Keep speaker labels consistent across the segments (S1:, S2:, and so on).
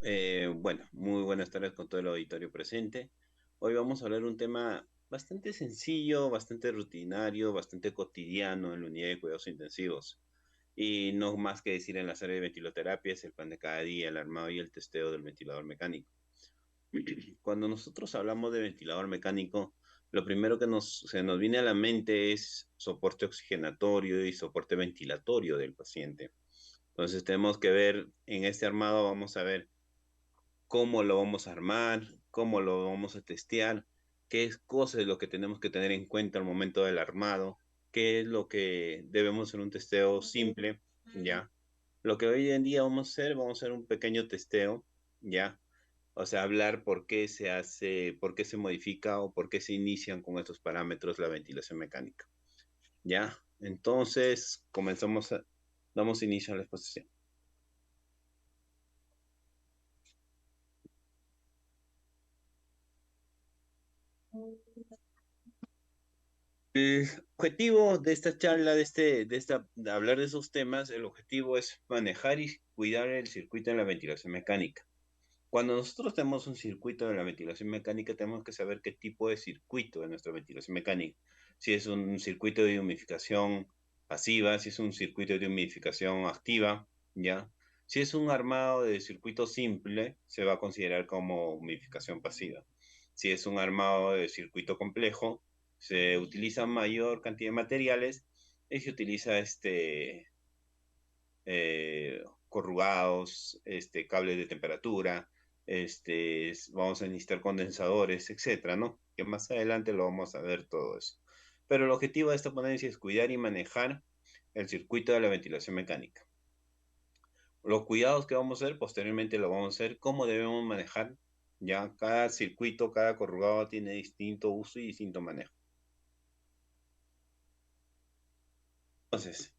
S1: Bueno, muy buenas tardes con todo el auditorio presente. Hoy vamos a hablar de un tema bastante sencillo, bastante rutinario, bastante cotidiano en la unidad de cuidados intensivos. Y no más que decir en la serie de ventiloterapia es el pan de cada día, el armado y el testeo del ventilador mecánico. Cuando nosotros hablamos de ventilador mecánico, lo primero que se nos viene a la mente es soporte oxigenatorio y soporte ventilatorio del paciente. Entonces tenemos que ver en este armado, vamos a ver cómo lo vamos a armar, cómo lo vamos a testear, qué es cosas es lo que tenemos que tener en cuenta al momento del armado, qué es lo que debemos hacer un testeo simple, ¿ya? Lo que hoy en día vamos a hacer un pequeño testeo, ¿ya? O sea, hablar por qué se hace, por qué se modifica o por qué se inician con estos parámetros la ventilación mecánica, ¿ya? Entonces, damos inicio a la exposición. El objetivo de esta charla, de hablar de esos temas, el objetivo es manejar y cuidar el circuito de la ventilación mecánica. Cuando nosotros tenemos un circuito de la ventilación mecánica, tenemos que saber qué tipo de circuito es nuestra ventilación mecánica. Si es un circuito de humidificación pasiva, si es un circuito de humidificación activa, ¿ya? Si es un armado de circuito simple, se va a considerar como humidificación pasiva. Si es un armado de circuito complejo, se utiliza mayor cantidad de materiales y se utiliza corrugados, cables de temperatura, vamos a necesitar condensadores, etcétera, ¿no? Que más adelante lo vamos a ver todo eso. Pero el objetivo de esta ponencia es cuidar y manejar el circuito de la ventilación mecánica. Los cuidados que vamos a hacer, posteriormente lo vamos a hacer, cómo debemos manejar. Ya cada circuito, cada corrugado tiene distinto uso y distinto manejo. Entonces,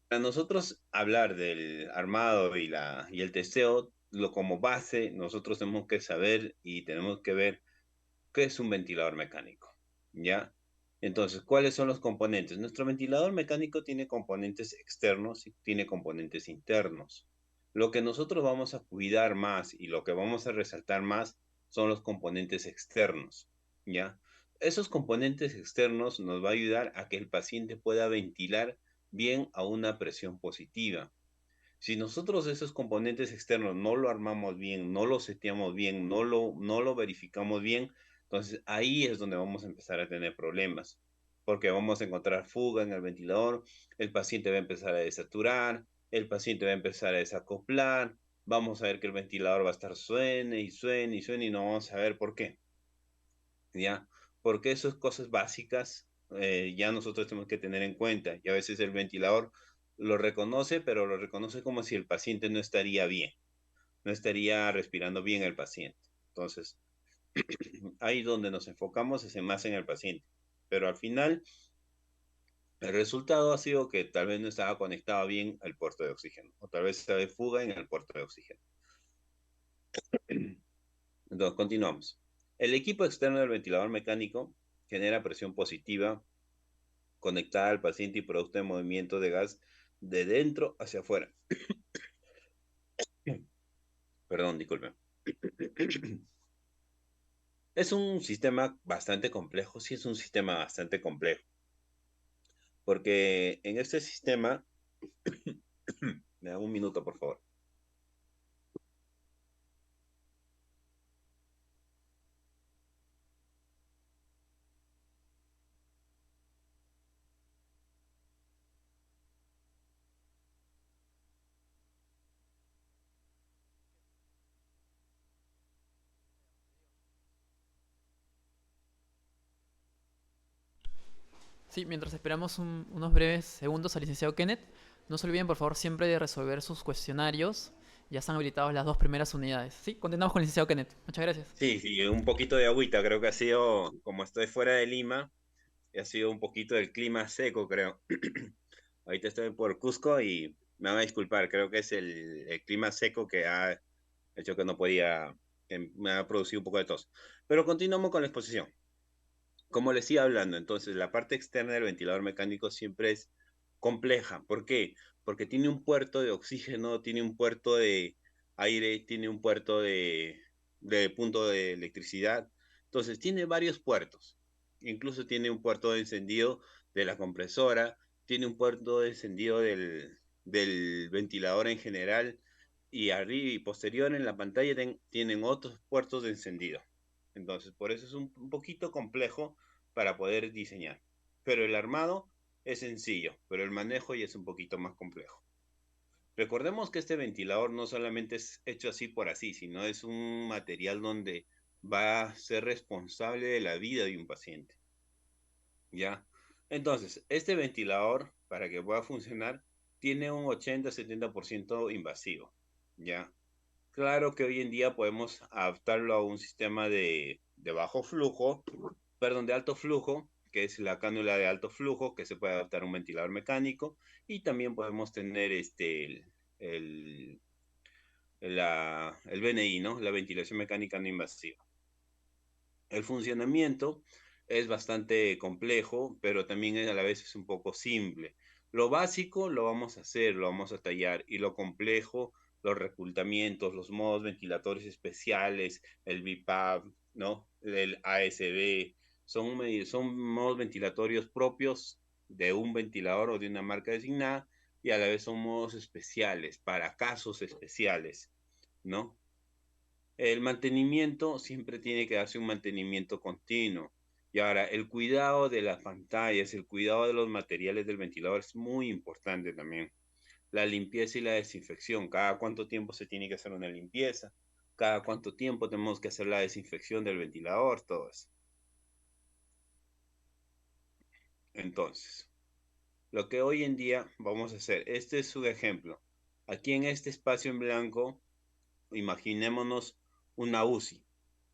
S1: para nosotros hablar del armado y el testeo, como base, nosotros tenemos que saber y tenemos que ver qué es un ventilador mecánico, ¿ya? Entonces, ¿cuáles son los componentes? Nuestro ventilador mecánico tiene componentes externos y tiene componentes internos. Lo que nosotros vamos a cuidar más y lo que vamos a resaltar más son los componentes externos, ¿ya? Esos componentes externos nos va a ayudar a que el paciente pueda ventilar bien a una presión positiva. Si nosotros esos componentes externos no lo armamos bien, no lo seteamos bien, no lo verificamos bien, entonces ahí es donde vamos a empezar a tener problemas, porque vamos a encontrar fuga en el ventilador, el paciente va a empezar a desaturar, el paciente va a empezar a desacoplar, vamos a ver que el ventilador va a estar suene y suene y suene y no vamos a ver por qué, ¿ya? Porque esas cosas básicas ya nosotros tenemos que tener en cuenta. Y a veces el ventilador lo reconoce, pero lo reconoce como si el paciente no estaría bien, no estaría respirando bien el paciente. Entonces, ahí donde nos enfocamos es más en el paciente. Pero al final, el resultado ha sido que tal vez no estaba conectado bien al puerto de oxígeno, o tal vez estaba de fuga en el puerto de oxígeno. Entonces, continuamos. El equipo externo del ventilador mecánico genera presión positiva conectada al paciente y producto de movimiento de gas de dentro hacia afuera. Perdón, disculpe. Es un sistema bastante complejo, sí es un sistema bastante complejo, porque en este sistema, me da un minuto, por favor.
S2: Sí, mientras esperamos unos breves segundos al licenciado Kenneth, no se olviden por favor siempre de resolver sus cuestionarios. Ya están habilitadas las dos primeras unidades. Sí, continuamos con el licenciado Kenneth. Muchas gracias.
S1: Sí, sí, un poquito de agüita, creo que ha sido, como estoy fuera de Lima, ha sido un poquito del clima seco, creo. Ahorita estoy por Cusco y me van a disculpar, creo que es el clima seco que ha hecho que no podía, que me ha producido un poco de tos. Pero continuamos con la exposición. Como les iba hablando, entonces la parte externa del ventilador mecánico siempre es compleja. ¿Por qué? Porque tiene un puerto de oxígeno, tiene un puerto aire, tiene un puerto de punto de electricidad. Entonces, tiene varios puertos. Incluso tiene un puerto de encendido de la compresora, tiene un puerto de encendido del ventilador en general, y arriba y posterior en la pantalla tienen otros puertos de encendido. Entonces, por eso es un poquito complejo para poder diseñar. Pero el armado es sencillo, pero el manejo ya es un poquito más complejo. Recordemos que este ventilador no solamente es hecho así por así, sino es un material donde va a ser responsable de la vida de un paciente, ¿ya? Entonces, este ventilador, para que pueda funcionar, tiene un 80-70% invasivo, ¿ya? Claro que hoy en día podemos adaptarlo a un sistema de bajo flujo, perdón, de alto flujo, que es la cánula de alto flujo, que se puede adaptar a un ventilador mecánico, y también podemos tener el, el BNI, ¿no? La ventilación mecánica no invasiva. El funcionamiento es bastante complejo, pero también a la vez es un poco simple. Lo básico lo vamos a hacer, lo vamos a tallar, y lo complejo, los reclutamientos, los modos ventiladores especiales, el BIPAP, ¿no? El ASB, son modos ventilatorios propios de un ventilador o de una marca designada, y a la vez son modos especiales para casos especiales, ¿no? El mantenimiento siempre tiene que darse un mantenimiento continuo. Y ahora, el cuidado de las pantallas, el cuidado de los materiales del ventilador es muy importante también. La limpieza y la desinfección. Cada cuánto tiempo se tiene que hacer una limpieza. Cada cuánto tiempo tenemos que hacer la desinfección del ventilador, todo eso. Entonces, lo que hoy en día vamos a hacer, este es su ejemplo. Aquí en este espacio en blanco, imaginémonos una UCI,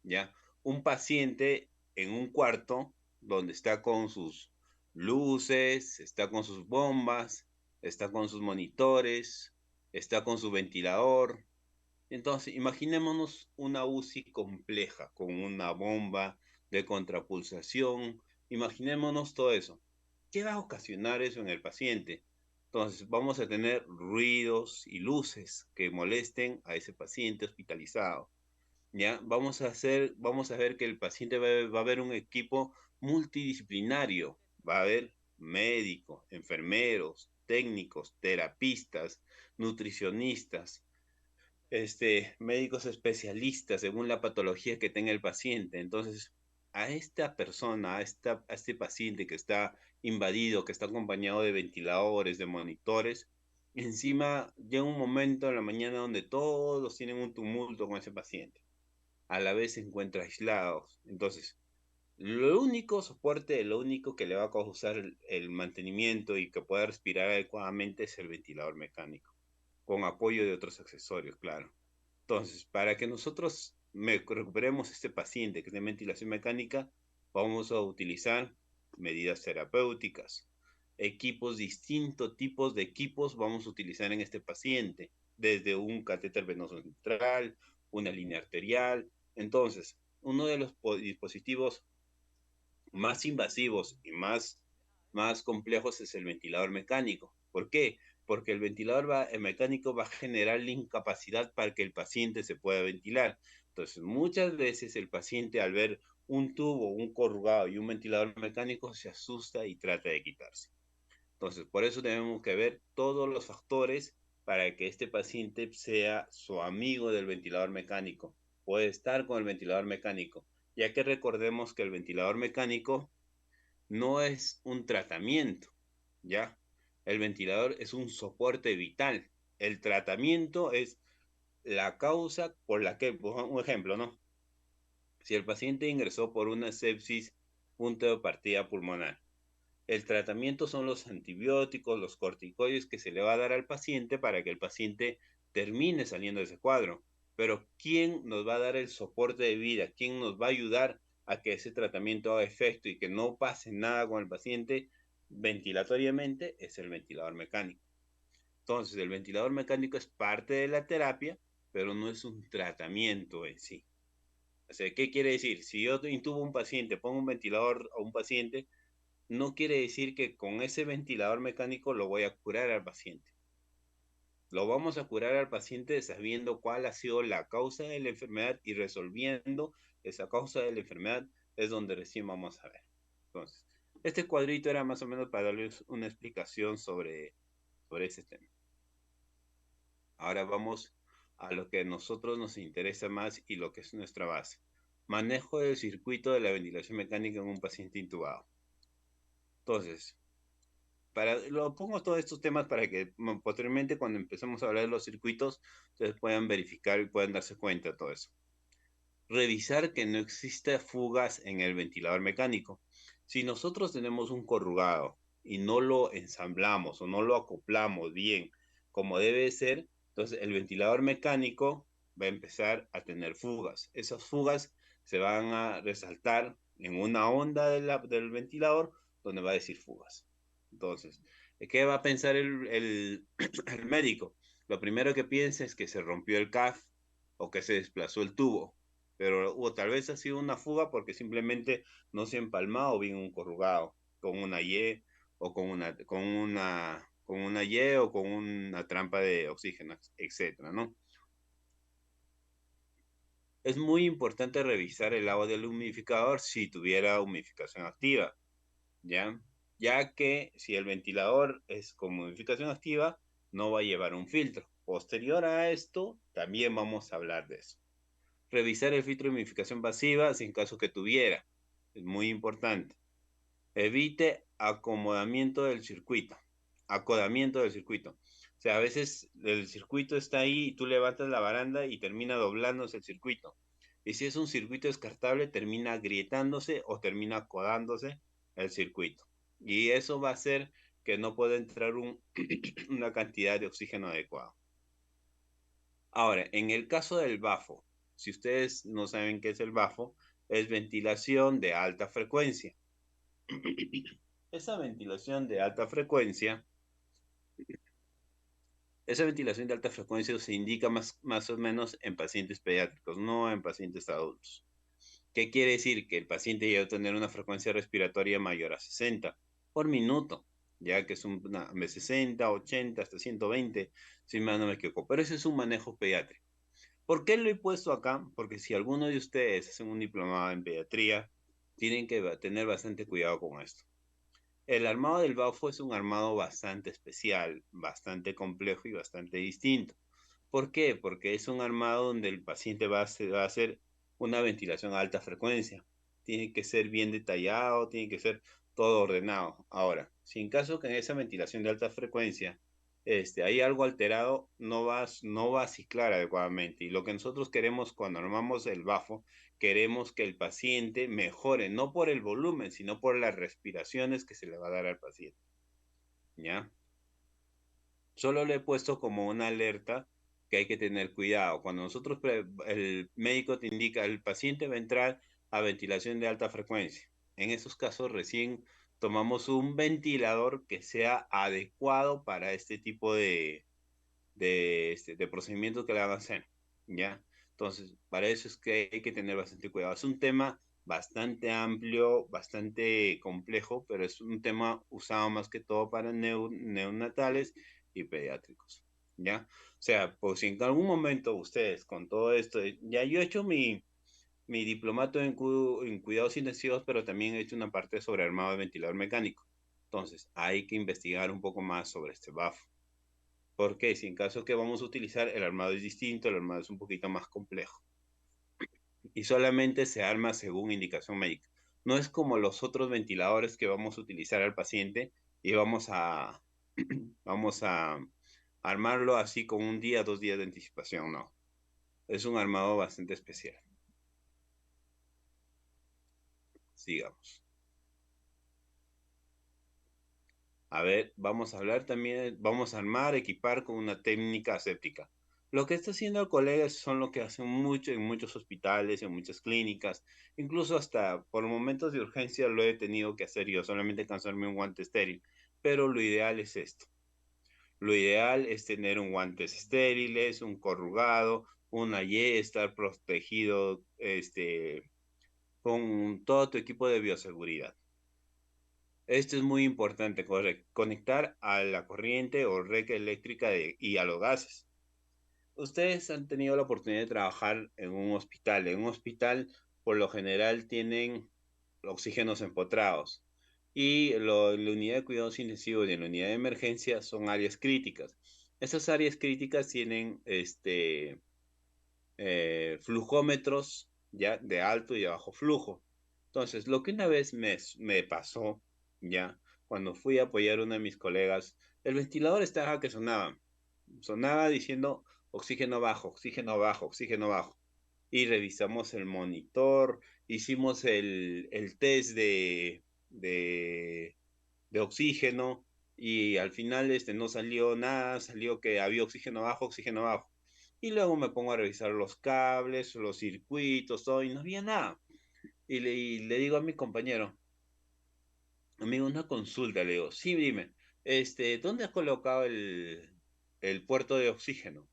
S1: ¿ya? Un paciente en un cuarto donde está con sus luces, está con sus bombas, está con sus monitores, está con su ventilador. Entonces, imaginémonos una UCI compleja, con una bomba de contrapulsación. Imaginémonos todo eso. ¿Qué va a ocasionar eso en el paciente? Entonces, vamos a tener ruidos y luces que molesten a ese paciente hospitalizado. ¿Ya? Vamos a ver que el paciente va a haber un equipo multidisciplinario, va a haber médicos, enfermeros, técnicos, terapistas, nutricionistas, médicos especialistas según la patología que tenga el paciente. Entonces, a esta persona, a este paciente que está invadido, que está acompañado de ventiladores, de monitores, encima llega un momento en la mañana donde todos tienen un tumulto con ese paciente, a la vez se encuentra aislados. Entonces, lo único soporte, lo único que le va a causar el mantenimiento y que pueda respirar adecuadamente es el ventilador mecánico, con apoyo de otros accesorios, claro. Entonces, para que nosotros recuperemos este paciente que es de ventilación mecánica, vamos a utilizar medidas terapéuticas, equipos, distintos tipos de equipos vamos a utilizar en este paciente, desde un catéter venoso central, una línea arterial. Entonces, uno de los dispositivos más invasivos y más complejos es el ventilador mecánico. ¿Por qué? Porque el mecánico va a generar la incapacidad para que el paciente se pueda ventilar. Entonces, muchas veces el paciente, al ver un tubo, un corrugado y un ventilador mecánico, se asusta y trata de quitarse. Entonces, por eso tenemos que ver todos los factores para que este paciente sea su amigo del ventilador mecánico. Puede estar con el ventilador mecánico, ya que recordemos que el ventilador mecánico no es un tratamiento, ¿ya? El ventilador es un soporte vital. El tratamiento es la causa por la que, un ejemplo, ¿no? Si el paciente ingresó por una sepsis, punto de partida pulmonar, el tratamiento son los antibióticos, los corticoides que se le va a dar al paciente para que el paciente termine saliendo de ese cuadro. Pero ¿quién nos va a dar el soporte de vida? ¿Quién nos va a ayudar a que ese tratamiento haga efecto y que no pase nada con el paciente ventilatoriamente? Es el ventilador mecánico. Entonces, el ventilador mecánico es parte de la terapia, pero no es un tratamiento en sí. O sea, ¿qué quiere decir? Si yo intubo a un paciente, pongo un ventilador a un paciente, no quiere decir que con ese ventilador mecánico lo voy a curar al paciente. Lo vamos a curar al paciente sabiendo cuál ha sido la causa de la enfermedad y resolviendo esa causa de la enfermedad es donde recién vamos a ver. Entonces, este cuadrito era más o menos para darles una explicación sobre ese tema. Ahora vamos a lo que a nosotros nos interesa más y lo que es nuestra base. Manejo del circuito de la ventilación mecánica en un paciente intubado. Entonces, lo pongo todos estos temas para que posteriormente cuando empecemos a hablar de los circuitos, ustedes puedan verificar y puedan darse cuenta de todo eso. Revisar que no exista fugas en el ventilador mecánico. Si nosotros tenemos un corrugado y no lo ensamblamos o no lo acoplamos bien como debe ser, entonces el ventilador mecánico va a empezar a tener fugas. Esas fugas se van a resaltar en una onda del ventilador donde va a decir fugas. Entonces, ¿qué va a pensar el médico? Lo primero que piensa es que se rompió el CAF o que se desplazó el tubo, pero o tal vez ha sido una fuga porque simplemente no se ha empalmado bien un corrugado con una Y o con una Y o con una trampa de oxígeno, etcétera, ¿no? Es muy importante revisar el agua del humidificador si tuviera humidificación activa, ¿ya? Ya que si el ventilador es con humidificación activa, no va a llevar un filtro. Posterior a esto, también vamos a hablar de eso. Revisar el filtro de humidificación pasiva si en caso que tuviera. Es muy importante. Evite acomodamiento del circuito. Acodamiento del circuito. O sea, a veces el circuito está ahí y tú levantas la baranda y termina doblándose el circuito. Y si es un circuito descartable, termina agrietándose o termina acodándose el circuito. Y eso va a hacer que no pueda entrar una cantidad de oxígeno adecuado. Ahora, en el caso del bafo, si ustedes no saben qué es el bafo, es ventilación de alta frecuencia. Esa ventilación de alta frecuencia, esa ventilación de alta frecuencia se indica más o menos en pacientes pediátricos, no en pacientes adultos. ¿Qué quiere decir? Que el paciente debe tener una frecuencia respiratoria mayor a 60 por minuto, ya que es de 60, 80, hasta 120, si mal no me equivoco. Pero ese es un manejo pediátrico. ¿Por qué lo he puesto acá? Porque si alguno de ustedes hacen un diplomado en pediatría, tienen que tener bastante cuidado con esto. El armado del Bafo es un armado bastante especial, bastante complejo y bastante distinto. ¿Por qué? Porque es un armado donde el paciente va a hacer una ventilación a alta frecuencia. Tiene que ser bien detallado, tiene que ser todo ordenado. Ahora, si en caso que en esa ventilación de alta frecuencia hay algo alterado, no va a ciclar adecuadamente. Y lo que nosotros queremos cuando armamos el bafo, queremos que el paciente mejore, no por el volumen, sino por las respiraciones que se le va a dar al paciente. ¿Ya? Solo le he puesto como una alerta que hay que tener cuidado. Cuando el médico te indica, el paciente va a entrar a ventilación de alta frecuencia. En esos casos recién tomamos un ventilador que sea adecuado para este tipo de procedimientos que le van a hacer, ¿ya? Entonces, para eso es que hay que tener bastante cuidado. Es un tema bastante amplio, bastante complejo, pero es un tema usado más que todo para neonatales y pediátricos, ¿ya? O sea, pues si en algún momento ustedes con todo esto, ya yo he hecho mi diplomato en cuidados intensivos, pero también he hecho una parte sobre armado de ventilador mecánico. Entonces, hay que investigar un poco más sobre este BAF. Porque si en caso que vamos a utilizar, el armado es distinto, el armado es un poquito más complejo y solamente se arma según indicación médica. No es como los otros ventiladores que vamos a utilizar al paciente y vamos a armarlo así con un día, 2 días de anticipación, no. Es un armado bastante especial. Sigamos. A ver, vamos a hablar también, vamos a armar, equipar con una técnica aséptica. Lo que está haciendo el colega son lo que hacen mucho en muchos hospitales, en muchas clínicas, incluso hasta por momentos de urgencia lo he tenido que hacer yo, solamente cansarme un guante estéril. Pero lo ideal es esto. Lo ideal es tener un guantes estériles, un corrugado, una Y, estar protegido con todo tu equipo de bioseguridad. Esto es muy importante, conectar a la corriente o red eléctrica y a los gases. Ustedes han tenido la oportunidad de trabajar en un hospital. En un hospital, por lo general, tienen oxígenos empotrados. Y la unidad de cuidados intensivos y la unidad de emergencia son áreas críticas. Esas áreas críticas tienen flujómetros ya de alto y de bajo flujo. Entonces, lo que una vez me pasó, ya, cuando fui a apoyar a uno de mis colegas, el ventilador estaba que sonaba diciendo oxígeno bajo, oxígeno bajo, oxígeno bajo. Y revisamos el monitor, hicimos el test de oxígeno y al final no salió nada, salió que había oxígeno bajo, oxígeno bajo. Y luego me pongo a revisar los cables, los circuitos, todo, y no había nada. Y le digo a mi compañero, amigo, una consulta, le digo, sí, dime, ¿dónde has colocado el puerto de oxígeno?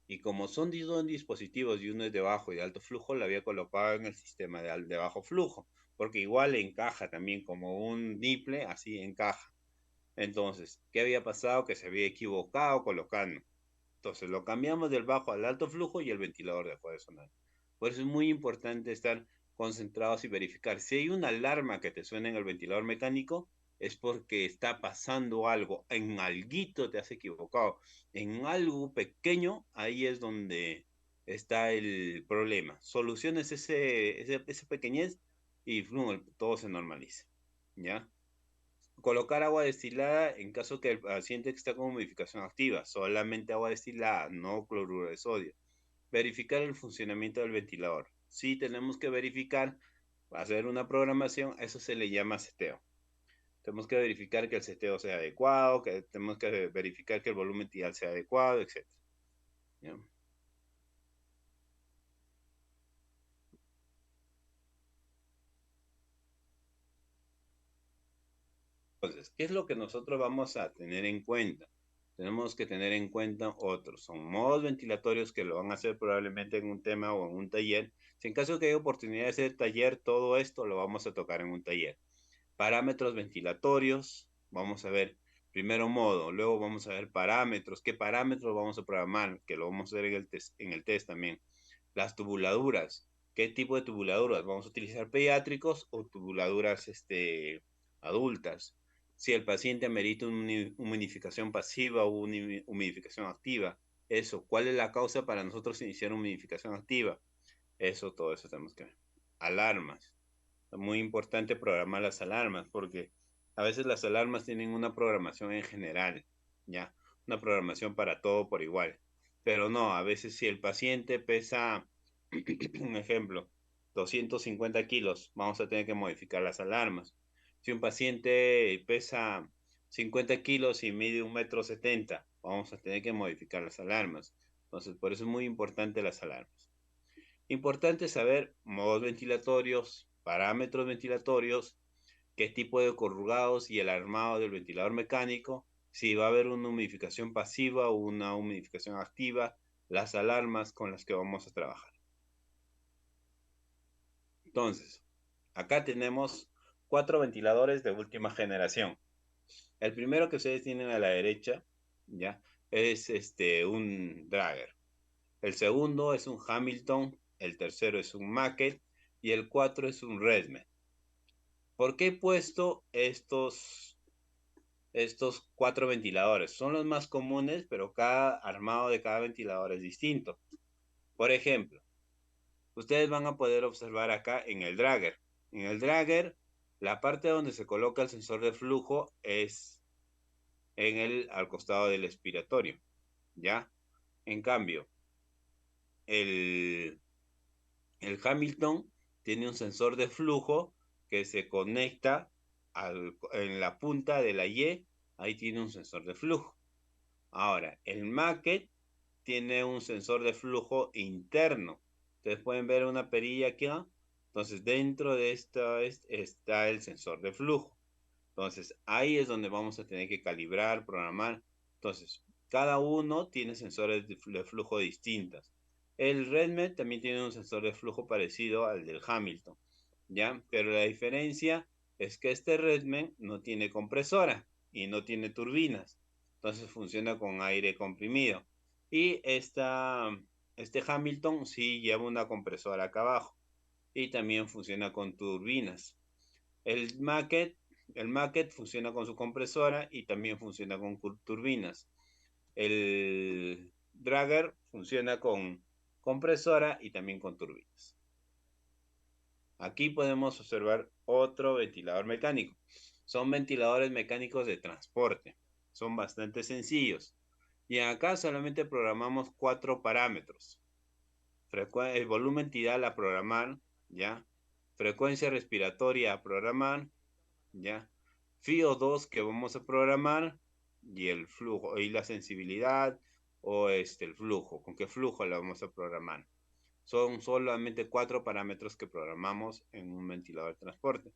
S1: Y como son dos dispositivos y uno es de bajo y de alto flujo, lo había colocado en el sistema de bajo flujo, porque igual encaja también como un niple, así encaja. Entonces, ¿qué había pasado? Que se había equivocado colocando. Entonces, lo cambiamos del bajo al alto flujo y el ventilador dejó de sonar. Por eso es muy importante estar concentrados y verificar. Si hay una alarma que te suena en el ventilador mecánico, es porque está pasando algo. En alguito te has equivocado. En algo pequeño, ahí es donde está el problema. Soluciones ese pequeñez y todo se normaliza. ¿Ya? Colocar agua destilada en caso que el paciente está con modificación activa, solamente agua destilada, no cloruro de sodio. Verificar el funcionamiento del ventilador. Si tenemos que verificar, hacer una programación, eso se le llama seteo. Tenemos que verificar que el seteo sea adecuado, que tenemos que verificar que el volumen tidal sea adecuado, etc. ¿Ya? Entonces, ¿qué es lo que nosotros vamos a tener en cuenta? Tenemos que tener en cuenta otros. Son modos ventilatorios que lo van a hacer probablemente en un tema o en un taller. Si en caso que haya oportunidad de hacer taller, todo esto lo vamos a tocar en un taller. Parámetros ventilatorios, vamos a ver primero modo, luego vamos a ver parámetros, qué parámetros vamos a programar, que lo vamos a hacer en el test también. Las tubuladuras, qué tipo de tubuladuras, vamos a utilizar pediátricos o tubuladuras adultas. Si el paciente amerita una humidificación pasiva o una humidificación activa, eso, ¿cuál es la causa para nosotros iniciar una humidificación activa? Eso, todo eso tenemos que ver. Alarmas. Es muy importante programar las alarmas porque a veces las alarmas tienen una programación en general, ¿ya? Una programación para todo por igual. Pero no, a veces si el paciente pesa, un ejemplo, 250 kilos, vamos a tener que modificar las alarmas. Si un paciente pesa 50 kilos y mide 1,70 m, vamos a tener que modificar las alarmas. Entonces, por eso es muy importante las alarmas. Importante saber modos ventilatorios, parámetros ventilatorios, qué tipo de corrugados y el armado del ventilador mecánico, si va a haber una humidificación pasiva o una humidificación activa, las alarmas con las que vamos a trabajar. Entonces, acá tenemos 4 ventiladores de última generación. El primero que ustedes tienen a la derecha, ¿ya? Es un Drager. El segundo es un Hamilton, el tercero es un Macket y el 4 es un Redmed. ¿Por qué he puesto estos 4 ventiladores? Son los más comunes, pero cada armado de cada ventilador es distinto. Por ejemplo, ustedes van a poder observar acá en el Drager. En el Drager, la parte donde se coloca el sensor de flujo es al costado del expiratorio, ¿ya? En cambio, el, el Hamilton tiene un sensor de flujo que se conecta en la punta de la Y, ahí tiene un sensor de flujo. Ahora, el Macket tiene un sensor de flujo interno. Ustedes pueden ver una perilla aquí, ¿no? Entonces, dentro de esta está el sensor de flujo. Entonces, ahí es donde vamos a tener que calibrar, programar. Entonces, cada uno tiene sensores de flujo distintas. El RedMed también tiene un sensor de flujo parecido al del Hamilton, ¿ya? Pero la diferencia es que este Redmen no tiene compresora y no tiene turbinas. Entonces funciona con aire comprimido. Y este Hamilton sí lleva una compresora acá abajo y también funciona con turbinas. El Maquet, el Maquet funciona con su compresora y también funciona con turbinas. El Dragger funciona con compresora y también con turbinas. Aquí podemos observar otro ventilador mecánico. Son ventiladores mecánicos de transporte. Son bastante sencillos. Y acá solamente programamos 4 parámetros. El volumen tidal a programar, ¿ya? Frecuencia respiratoria a programar, ¿ya? FIO2 que vamos a programar y el flujo y la sensibilidad o el flujo, con qué flujo la vamos a programar. Son solamente 4 parámetros que programamos en un ventilador de transporte.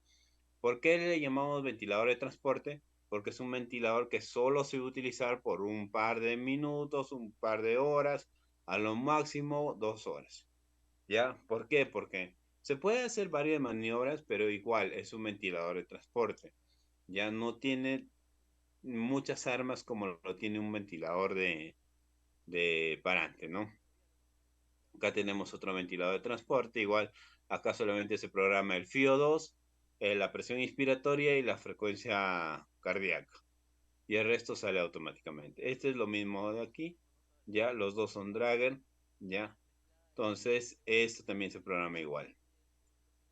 S1: ¿Por qué le llamamos ventilador de transporte? Porque es un ventilador que solo se va a utilizar por un par de minutos, un par de horas, a lo máximo 2 horas. ¿Ya? ¿Por qué? Porque se puede hacer varias maniobras, pero igual es un ventilador de transporte. Ya no tiene muchas armas como lo tiene un ventilador de parante, ¿no? Acá tenemos otro ventilador de transporte, igual acá solamente se programa el FIO2, la presión inspiratoria y la frecuencia cardíaca. Y el resto sale automáticamente. Este es lo mismo de aquí, ya, los dos son Dragger, ya. Entonces, esto también se programa igual.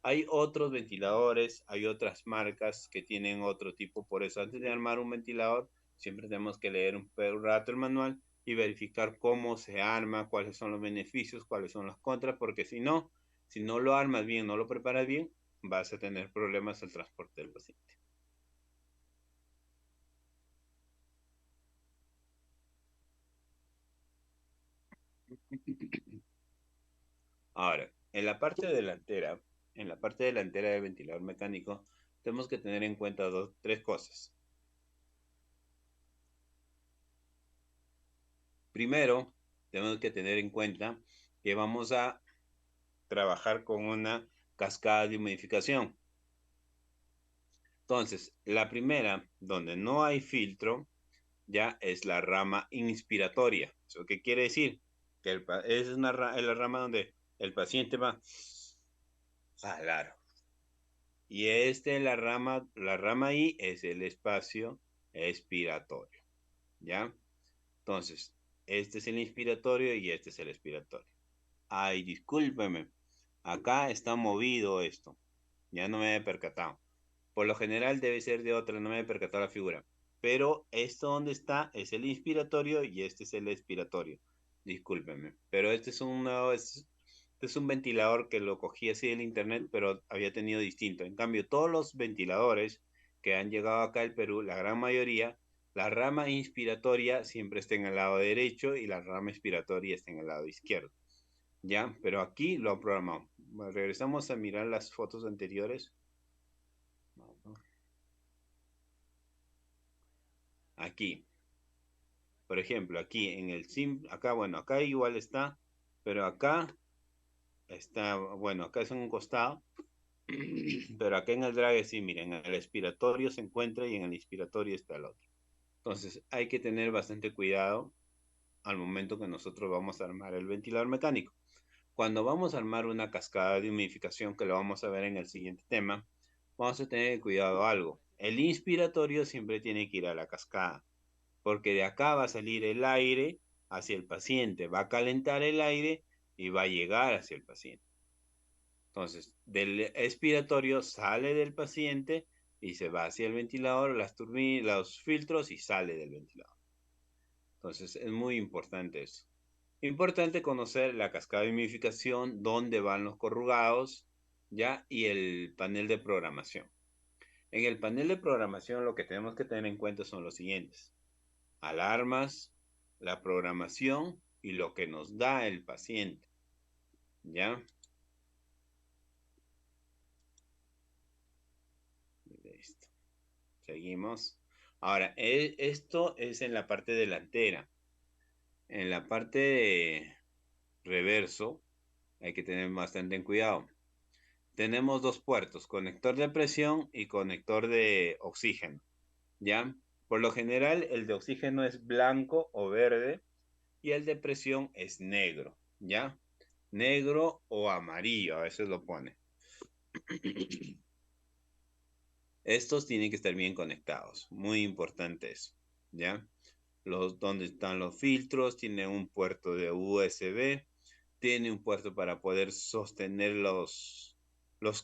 S1: Hay otros ventiladores, hay otras marcas que tienen otro tipo, por eso antes de armar un ventilador, siempre tenemos que leer un rato el manual y verificar cómo se arma, cuáles son los beneficios, cuáles son las contras, porque si no lo armas bien, no lo preparas bien, vas a tener problemas al transporte del paciente. Ahora, en la parte delantera del ventilador mecánico, tenemos que tener en cuenta tres cosas. Primero, tenemos que tener en cuenta que vamos a trabajar con una cascada de humidificación. Entonces, la primera, donde no hay filtro, ya es la rama inspiratoria. ¿Eso qué quiere decir? Que es la rama donde el paciente va a jalar. Y la rama I es el espacio expiratorio. ¿Ya? Entonces, este es el inspiratorio y este es el expiratorio. Ay, discúlpeme. Acá está movido esto. Ya no me he percatado. Por lo general debe ser de otra, no me he percatado la figura. Pero esto donde está es el inspiratorio y este es el expiratorio. Discúlpenme. Pero este es un ventilador que lo cogí así del internet, pero había tenido distinto. En cambio, todos los ventiladores que han llegado acá al Perú, la gran mayoría, la rama inspiratoria siempre está en el lado derecho y la rama expiratoria está en el lado izquierdo. ¿Ya? Pero aquí lo han programado. Regresamos a mirar las fotos anteriores. Aquí, por ejemplo, aquí en el sim, acá, bueno, acá igual está, pero acá está, bueno, acá es en un costado, pero acá en el drag sí, miren, en el expiratorio se encuentra y en el inspiratorio está el otro. Entonces, hay que tener bastante cuidado al momento que nosotros vamos a armar el ventilador mecánico. Cuando vamos a armar una cascada de humidificación, que lo vamos a ver en el siguiente tema, vamos a tener cuidado algo. El inspiratorio siempre tiene que ir a la cascada, porque de acá va a salir el aire hacia el paciente, va a calentar el aire y va a llegar hacia el paciente. Entonces, del expiratorio sale del paciente y se va hacia el ventilador, las turbinas, los filtros y sale del ventilador. Entonces, es muy importante eso. Importante conocer la cascada de humidificación, dónde van los corrugados, ¿ya? Y el panel de programación. En el panel de programación lo que tenemos que tener en cuenta son los siguientes: alarmas, la programación y lo que nos da el paciente. ¿Ya? Listo. Seguimos. Ahora, esto es en la parte delantera. En la parte de reverso hay que tener bastante cuidado. tenemos dos puertos, conector de presión y conector de oxígeno, ¿ya? Por lo general, el de oxígeno es blanco o verde y el de presión es negro, ¿ya? Negro o amarillo, a veces lo pone. Estos tienen que estar bien conectados, muy importante eso, ¿ya? Donde están los filtros, tiene un puerto de USB, tiene un puerto para poder sostener los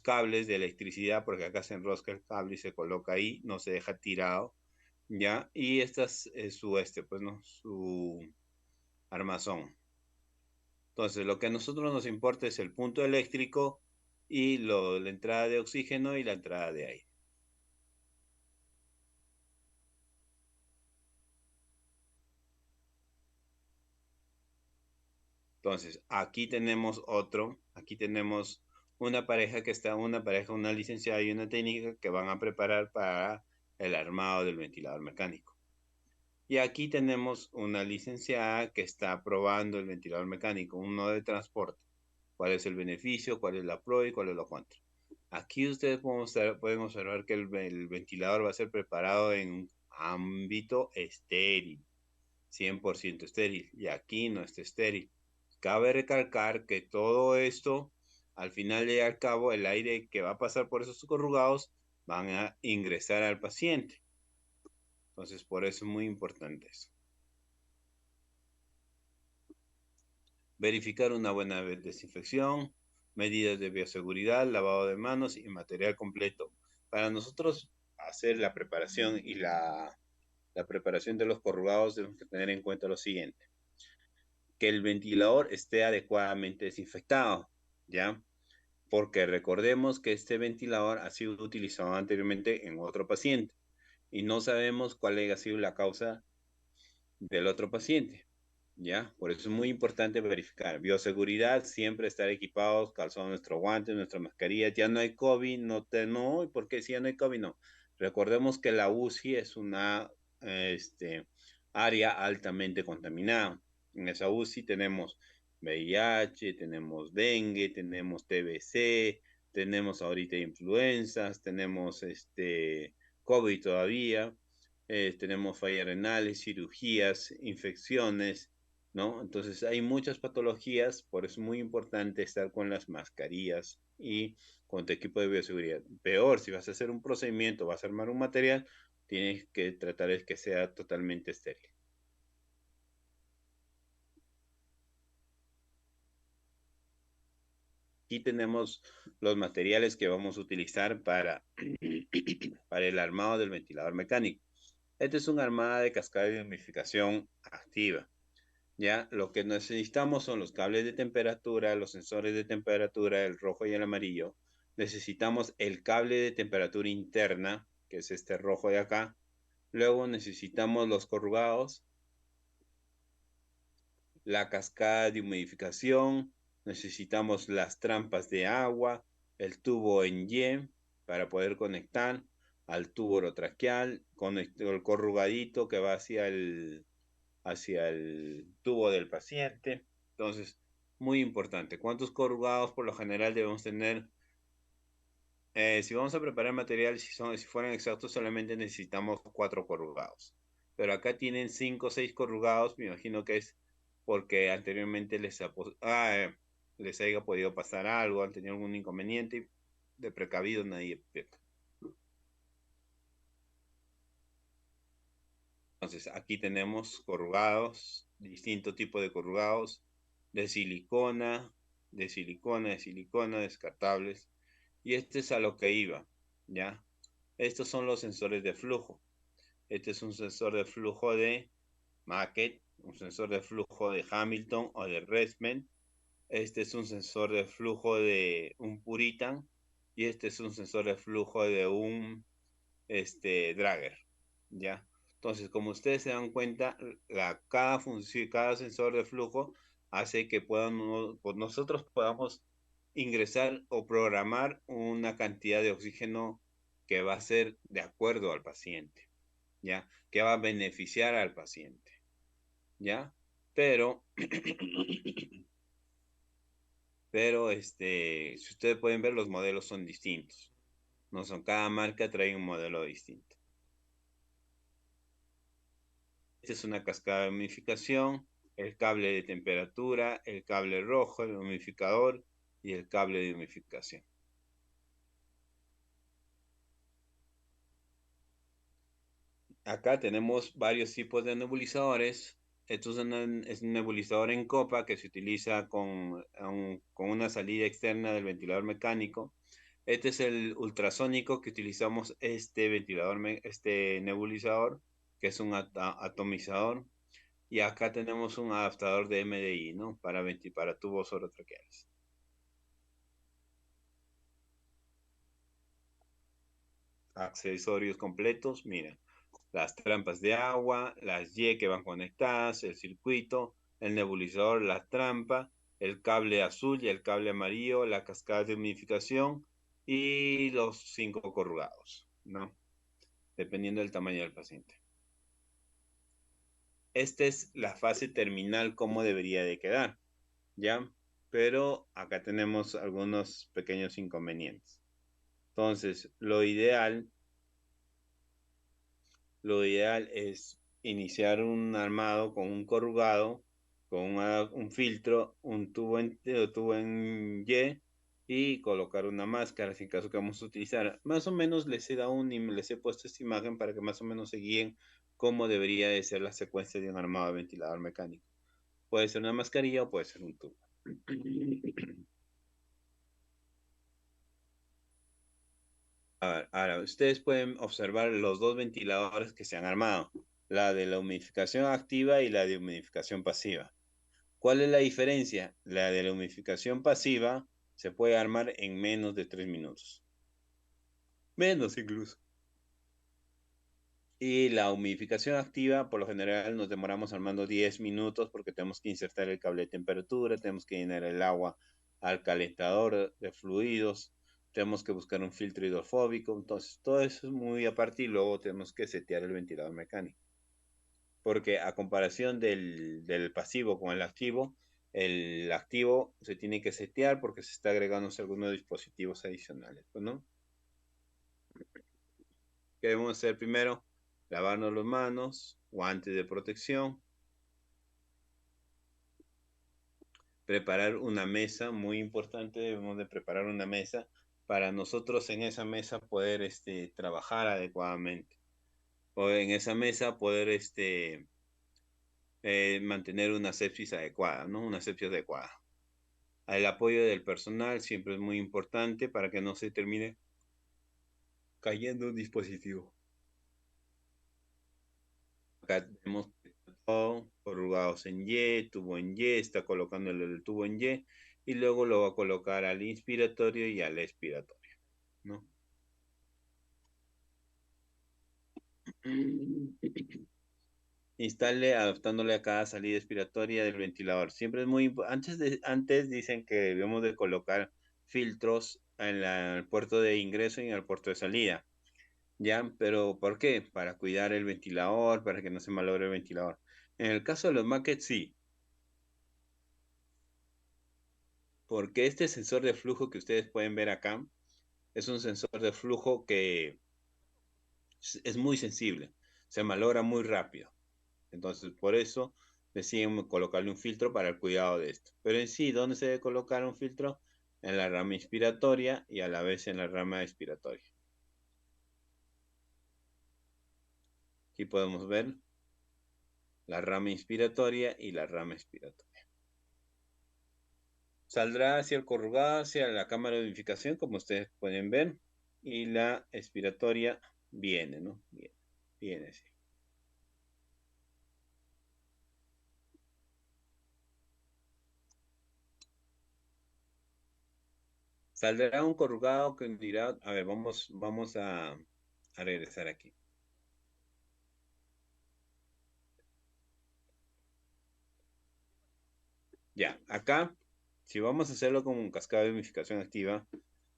S1: cables de electricidad, porque acá se enrosca el cable y se coloca ahí, no se deja tirado, ¿ya? Y esta es su pues, ¿no? Su armazón. Entonces, lo que a nosotros nos importa es el punto eléctrico y la entrada de oxígeno y la entrada de aire. Entonces, aquí tenemos una pareja, una licenciada y una técnica que van a preparar para el armado del ventilador mecánico. Y aquí tenemos una licenciada que está probando el ventilador mecánico, uno de transporte. ¿Cuál es el beneficio? ¿Cuál es la pro y cuál es la contra? Aquí ustedes pueden observar que el ventilador va a ser preparado en un ámbito estéril, 100% estéril, y aquí no está estéril. Cabe recalcar que todo esto, al final y al cabo, el aire que va a pasar por esos corrugados van a ingresar al paciente. Entonces, por eso es muy importante eso. Verificar una buena desinfección, medidas de bioseguridad, lavado de manos y material completo. Para nosotros hacer la preparación y la preparación de los corrugados tenemos que tener en cuenta lo siguiente: que el ventilador esté adecuadamente desinfectado, ¿ya? Porque recordemos que este ventilador ha sido utilizado anteriormente en otro paciente y no sabemos cuál haya sido la causa del otro paciente, ¿ya? Por eso es muy importante verificar. Bioseguridad, siempre estar equipados, calzados nuestros guantes, nuestras mascarillas. Ya no hay COVID, no, ¿y por qué si ya no hay COVID? No. Recordemos que la UCI es una área altamente contaminada. En esa UCI tenemos VIH, tenemos dengue, tenemos TBC, tenemos ahorita influencias, tenemos COVID todavía, tenemos fallas renales, cirugías, infecciones, ¿no? Entonces hay muchas patologías, por eso es muy importante estar con las mascarillas y con tu equipo de bioseguridad. Peor, si vas a hacer un procedimiento, vas a armar un material, tienes que tratar de que sea totalmente estéril. Aquí tenemos los materiales que vamos a utilizar para el armado del ventilador mecánico. Este es un armada de cascada de humidificación activa. Ya, lo que necesitamos son los cables de temperatura, los sensores de temperatura, el rojo y el amarillo. Necesitamos el cable de temperatura interna, que es este rojo de acá. Luego necesitamos los corrugados, la cascada de humidificación, necesitamos las trampas de agua, el tubo en Y para poder conectar al tubo orotraqueal, con el corrugadito que va hacia el tubo del paciente. Entonces, muy importante. ¿Cuántos corrugados por lo general debemos tener? Si vamos a preparar material, si fueran exactos, solamente necesitamos 4 corrugados. Pero acá tienen 5 o 6 corrugados, me imagino que es porque anteriormente les haya podido pasar algo, han tenido algún inconveniente, de precavido nadie peca. Entonces, aquí tenemos corrugados, distintos tipos de corrugados, de silicona, de silicona, descartables. Y este es a lo que iba, ¿ya? Estos son los sensores de flujo. Este es un sensor de flujo de Macket, un sensor de flujo de Hamilton o de Resman. Este es un sensor de flujo de un Puritan. Y este es un sensor de flujo de un Drager, ¿ya? Entonces, como ustedes se dan cuenta, cada sensor de flujo hace que nosotros podamos ingresar o programar una cantidad de oxígeno que va a ser de acuerdo al paciente, ¿ya? Que va a beneficiar al paciente, ¿ya? Pero, pero si ustedes pueden ver, los modelos son distintos. No son, cada marca trae un modelo distinto. Esta es una cascada de humidificación, el cable de temperatura, el cable rojo, el humidificador y el cable de humidificación. Acá tenemos varios tipos de nebulizadores. Esto es un nebulizador en copa que se utiliza con una salida externa del ventilador mecánico. Este es el ultrasónico que utilizamos este nebulizador, que es un atomizador. Y acá tenemos un adaptador de MDI, ¿no? Para tubos orotraqueales. Accesorios completos, mira, las trampas de agua, las Y que van conectadas, el circuito, el nebulizador, la trampa, el cable azul y el cable amarillo, la cascada de humidificación y los 5 corrugados, ¿no? Dependiendo del tamaño del paciente. Esta es la fase terminal, cómo debería de quedar, ¿ya? Pero acá tenemos algunos pequeños inconvenientes. Entonces, lo ideal es iniciar un armado con un corrugado, con un filtro, un tubo en Y colocar una máscara, si en caso que vamos a utilizar. Más o menos les he puesto esta imagen para que más o menos se guíen cómo debería de ser la secuencia de un armado de ventilador mecánico. Puede ser una mascarilla o puede ser un tubo. Ahora, ustedes pueden observar los dos ventiladores que se han armado, la de la humidificación activa y la de humidificación pasiva. ¿Cuál es la diferencia? La de la humidificación pasiva se puede armar en menos de 3 minutos. Menos incluso. Y la humidificación activa, por lo general, nos demoramos armando 10 minutos porque tenemos que insertar el cable de temperatura, tenemos que llenar el agua al calentador de fluidos, tenemos que buscar un filtro hidrofóbico. Entonces, todo eso es muy aparte y luego tenemos que setear el ventilador mecánico. Porque a comparación del pasivo con el activo se tiene que setear porque se está agregando algunos dispositivos adicionales, ¿no? ¿Qué debemos hacer primero? Lavarnos las manos, guantes de protección, preparar una mesa, muy importante, debemos de preparar una mesa para nosotros en esa mesa poder trabajar adecuadamente. O en esa mesa poder mantener una sepsis adecuada, ¿no? Una sepsis adecuada. El apoyo del personal siempre es muy importante para que no se termine cayendo un dispositivo. Acá tenemos todo corrugados en Y, tubo en Y, está colocando el tubo en y luego lo va a colocar al inspiratorio y al expiratorio, ¿no? Instale adaptándole a cada salida expiratoria del ventilador. Siempre es muy antes dicen que debemos de colocar filtros en el puerto de ingreso y en el puerto de salida. ¿Ya? Pero ¿por qué? Para cuidar el ventilador, para que no se malogre el ventilador. En el caso de los maquets, sí, porque este sensor de flujo que ustedes pueden ver acá es un sensor de flujo que es muy sensible, se malogra muy rápido. Entonces, por eso deciden colocarle un filtro para el cuidado de esto. Pero en sí, ¿dónde se debe colocar un filtro? En la rama inspiratoria y a la vez en la rama expiratoria. Aquí podemos ver la rama inspiratoria y la rama expiratoria. Saldrá hacia el corrugado, hacia la cámara de unificación, como ustedes pueden ver, y la expiratoria viene, ¿no? Viene, sí. Saldrá un corrugado que dirá, a ver, vamos a regresar aquí. Ya, acá, si vamos a hacerlo con cascada de humidificación activa,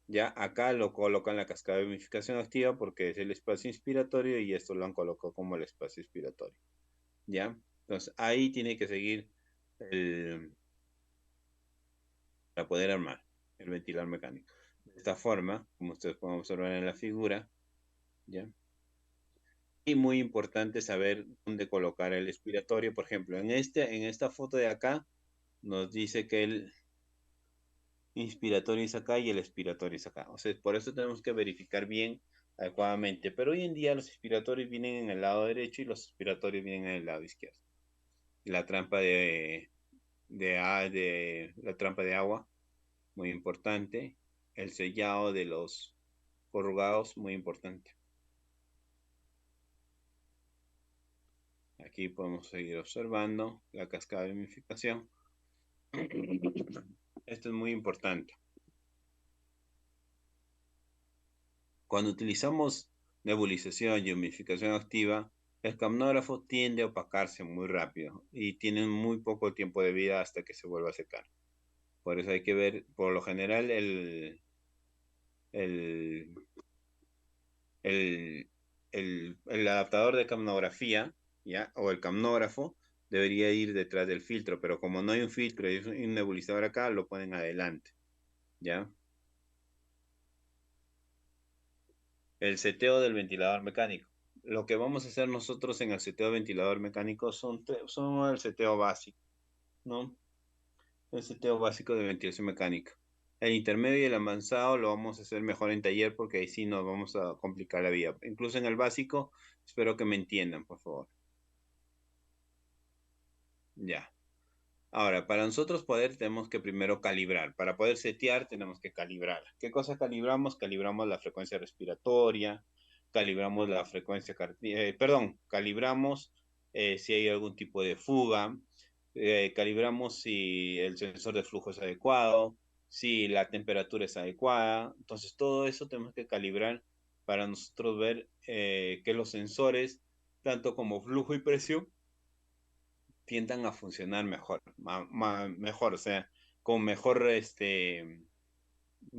S1: ya acá lo colocan la cascada de humidificación activa porque es el espacio inspiratorio y esto lo han colocado como el espacio expiratorio. ¿Ya? Entonces ahí tiene que seguir el, para poder armar el ventilador mecánico. De esta forma, como ustedes pueden observar en la figura, ¿ya? Y muy importante saber dónde colocar el expiratorio. Por ejemplo, en esta foto de acá nos dice que el inspiratorio es acá y el expiratorio es acá. O sea, por eso tenemos que verificar bien adecuadamente. Pero hoy en día los expiratorios vienen en el lado derecho y los expiratorios vienen en el lado izquierdo. La trampa la trampa de agua, muy importante. El sellado de los corrugados, muy importante. Aquí podemos seguir observando la cascada de humidificación. Esto es muy importante. Cuando utilizamos nebulización y humidificación activa, el camnógrafo tiende a opacarse muy rápido y tiene muy poco tiempo de vida hasta que se vuelva a secar. Por eso hay que ver, por lo general, el, el, el adaptador de camnografía, ¿ya? O el camnógrafo debería ir detrás del filtro, pero como no hay un filtro y un nebulizador acá, lo ponen adelante, ¿ya? El seteo del ventilador mecánico. Lo que vamos a hacer nosotros en el seteo del ventilador mecánico son el seteo básico, ¿no? El seteo básico de ventilación mecánica. El intermedio y el avanzado lo vamos a hacer mejor en taller porque ahí sí nos vamos a complicar la vida. Incluso en el básico, espero que me entiendan, por favor. Ya. Ahora, para nosotros poder, tenemos que primero calibrar. Para poder setear, tenemos que calibrar. ¿Qué cosa calibramos? Calibramos la frecuencia respiratoria, calibramos la frecuencia cardíaca, perdón, calibramos si hay algún tipo de fuga, calibramos si el sensor de flujo es adecuado, si la temperatura es adecuada. Entonces, todo eso tenemos que calibrar para nosotros ver que los sensores, tanto como flujo y presión, tiendan a funcionar mejor, mejor, o sea, con mejor,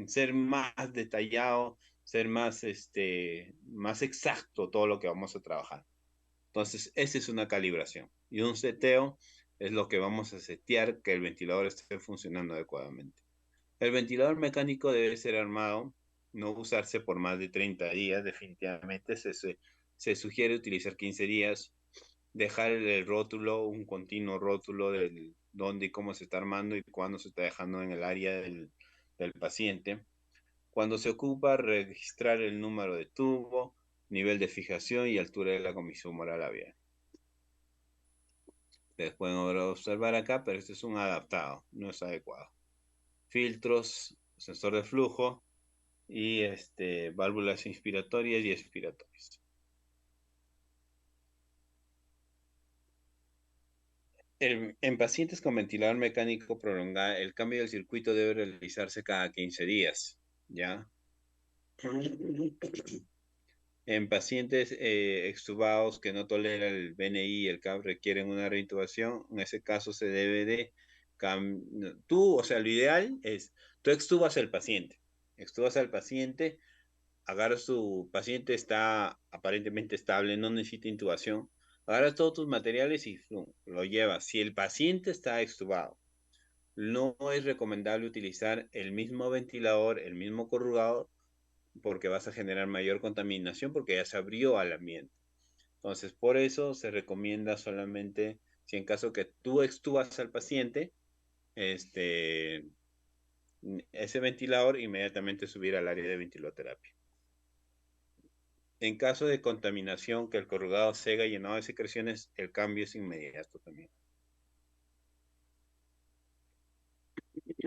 S1: ser más detallado, ser más, más exacto todo lo que vamos a trabajar. Entonces, esa es una calibración. Y un seteo es lo que vamos a setear que el ventilador esté funcionando adecuadamente. El ventilador mecánico debe ser armado, no usarse por más de 30 días, definitivamente. Se sugiere utilizar 15 días, dejar el rótulo, un continuo rótulo del dónde y cómo se está armando y cuándo se está dejando en el área del paciente. Cuando se ocupa, registrar el número de tubo, nivel de fijación y altura de la comisión moral labial. Ustedes pueden observar acá, pero este es un adaptado, no es adecuado. Filtros, sensor de flujo y válvulas inspiratorias y expiratorias. En pacientes con ventilador mecánico prolongado, el cambio del circuito debe realizarse cada 15 días, ¿ya? En pacientes extubados que no toleran el BNI y el CAP requieren una reintubación, en ese caso se debe de... o sea, lo ideal es, tú extubas al paciente, agarras tu paciente, está aparentemente estable, no necesita intubación, agarras todos tus materiales y lo llevas. Si el paciente está extubado, no es recomendable utilizar el mismo ventilador, el mismo corrugado, porque vas a generar mayor contaminación porque ya se abrió al ambiente. Entonces, por eso se recomienda solamente, si en caso que tú extubas al paciente, este, ese ventilador inmediatamente subir al área de ventiloterapia. En caso de contaminación, que el corrugado siga llenado de secreciones, el cambio es inmediato también.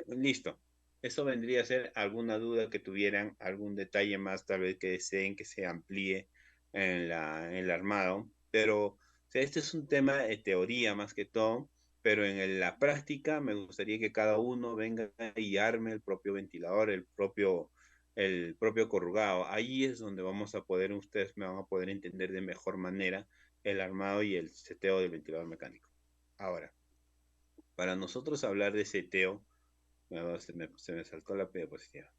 S1: Listo. Eso vendría a ser alguna duda que tuvieran, algún detalle más, tal vez que deseen que se amplíe en el armado. Pero o sea, este es un tema de teoría más que todo, pero en la práctica me gustaría que cada uno venga y arme el propio ventilador, el propio corrugado. Ahí es donde vamos a poder, ustedes me van a poder entender de mejor manera el armado y el seteo del ventilador mecánico. Ahora, para nosotros hablar de seteo, no, se me saltó la diapositiva.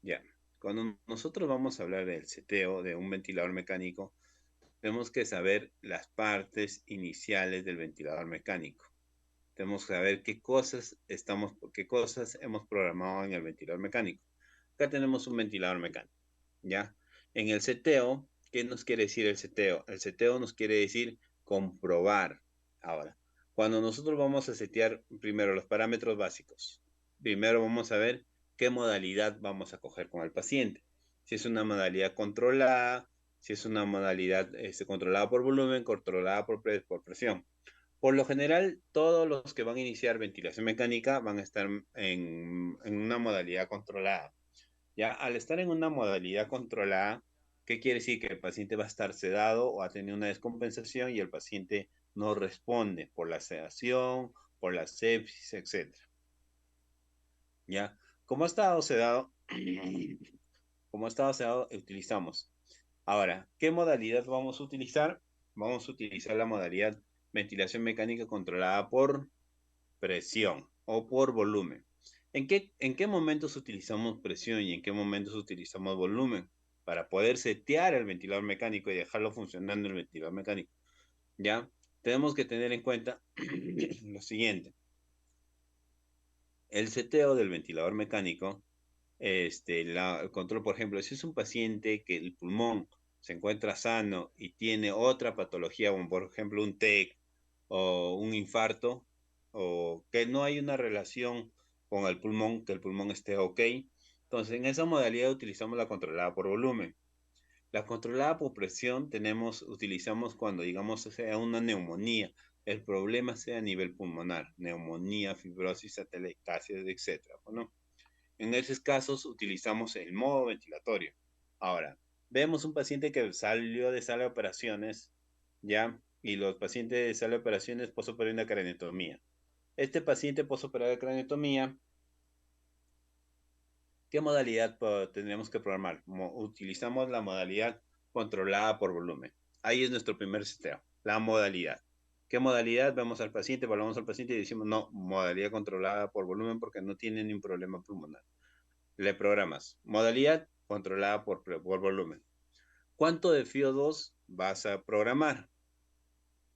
S1: Ya. Cuando nosotros vamos a hablar del seteo de un ventilador mecánico, tenemos que saber las partes iniciales del ventilador mecánico. Tenemos que saber qué cosas hemos programado en el ventilador mecánico. Acá tenemos un ventilador mecánico, ¿ya? En el seteo, ¿qué nos quiere decir el seteo? El seteo nos quiere decir comprobar. Ahora, cuando nosotros vamos a setear primero los parámetros básicos, primero vamos a ver qué modalidad vamos a coger con el paciente. Si es una modalidad controlada, si es una modalidad controlada por volumen, controlada por presión. Por lo general, todos los que van a iniciar ventilación mecánica van a estar en una modalidad controlada. Ya al estar en una modalidad controlada, ¿qué quiere decir? Que el paciente va a estar sedado o ha tenido una descompensación y el paciente no responde por la sedación, por la sepsis, etcétera. ¿Ya? Como ha estado sedado, como ha estado sedado, utilizamos. Ahora, ¿qué modalidad vamos a utilizar? Vamos a utilizar la modalidad ventilación mecánica controlada por presión o por volumen. ¿En qué momentos utilizamos presión y en qué momentos utilizamos volumen? Para poder setear el ventilador mecánico y dejarlo funcionando el ventilador mecánico. ¿Ya? Tenemos que tener en cuenta lo siguiente. El seteo del ventilador mecánico, el control, por ejemplo, si es un paciente que el pulmón se encuentra sano y tiene otra patología, como por ejemplo un TEC o un infarto, o que no hay una relación con el pulmón, que el pulmón esté ok. Entonces, en esa modalidad utilizamos la controlada por volumen. La controlada por presión utilizamos cuando, digamos, sea una neumonía, el problema sea a nivel pulmonar, neumonía, fibrosis, atelectasia, etcétera, ¿no? En esos casos utilizamos el modo ventilatorio. Ahora, vemos un paciente que salió de sala de operaciones, ¿ya? Y los pacientes de sala de operaciones posoperatoria una craneotomía. Este paciente posoperatorio de craneotomía, ¿qué modalidad tendríamos que programar? Utilizamos la modalidad controlada por volumen. Ahí es nuestro primer seteo, la modalidad. ¿Qué modalidad? Vemos al paciente, evaluamos al paciente y decimos, no, modalidad controlada por volumen porque no tiene ningún problema pulmonar. Le programas. Modalidad controlada por volumen. ¿Cuánto de FIO2 vas a programar?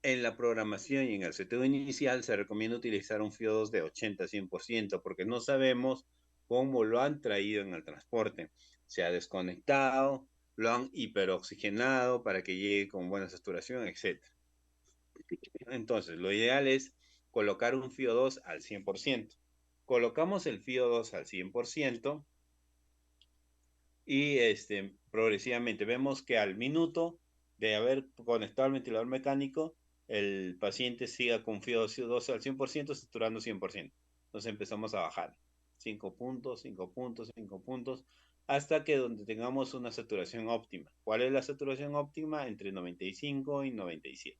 S1: En la programación y en el seteo inicial se recomienda utilizar un FIO2 de 80-100% porque no sabemos cómo lo han traído en el transporte. Se ha desconectado, lo han hiperoxigenado para que llegue con buena saturación, etc. Entonces, lo ideal es colocar un FIO2 al 100%. Colocamos el FIO2 al 100% y progresivamente vemos que al minuto de haber conectado el ventilador mecánico, el paciente siga con FIO2 al 100%, saturando 100%. Entonces empezamos a bajar 5 puntos, 5 puntos, 5 puntos, hasta que donde tengamos una saturación óptima. ¿Cuál es la saturación óptima? Entre 95 y 97.